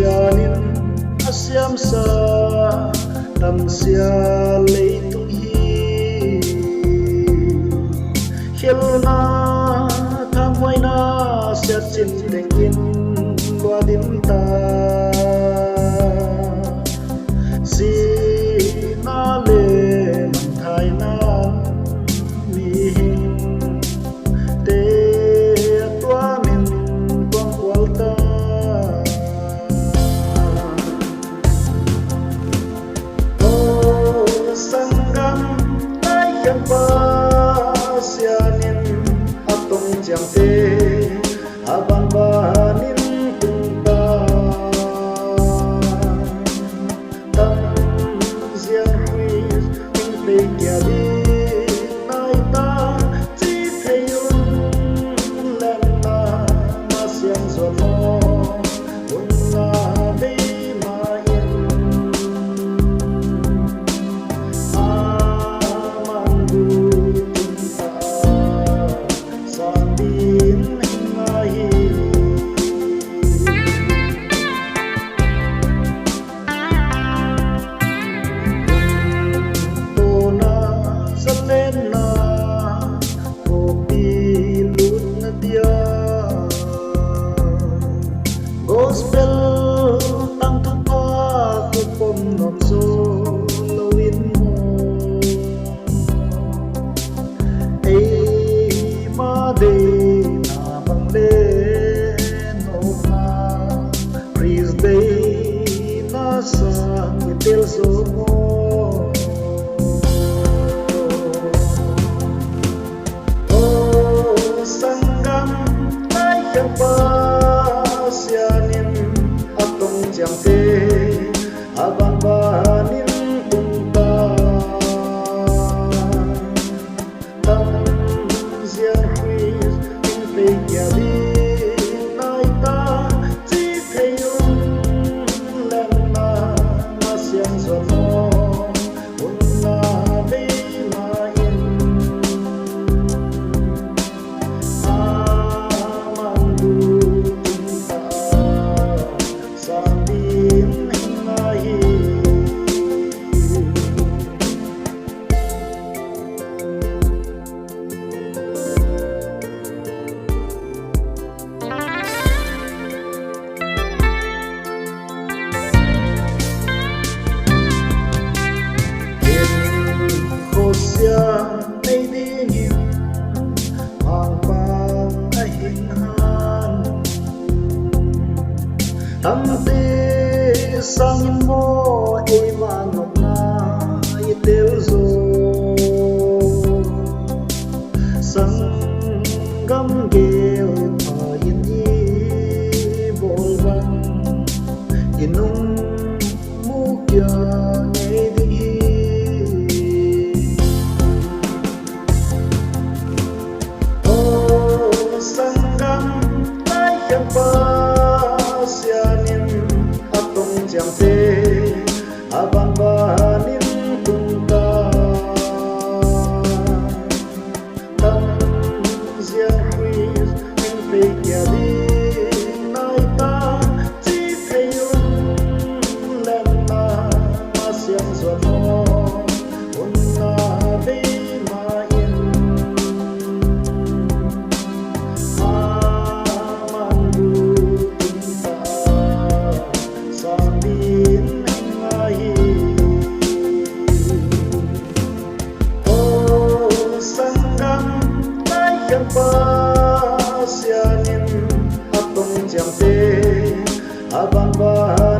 sianin a siamsa tam siatleitung hi Khelna thaanghuaina siatchinteng luadimta Sina le manthaina'n mihing tuamkualta Sanggam ngaikhi'n Pasianin at tongchiemte banbanin tungta zia'n Khrist hing peikia Naita thei unlen siang zuannaw'n abeima Gospel tang tupa kupom non so lawin mo abeima na panglen na Khrist na sang so mo Sanggam ngaikhi'n Pasianin at tongchiemte banbanin tungta zia'n Khrist hing peikia Naita thei unlen siang zuannaw'n abeima siatleitung hing tamte sangin mo manok na itelzo sanggam gel payin bolban inung mukya Sanggam ngaikhi'n Pasianin at tongchiemte banbanin tungta zia'n Khrist hing peikia Naita thei unlen siang zuannaw'n abeima Sanggam ngaikhi'n Pasianin at tongchiemte banban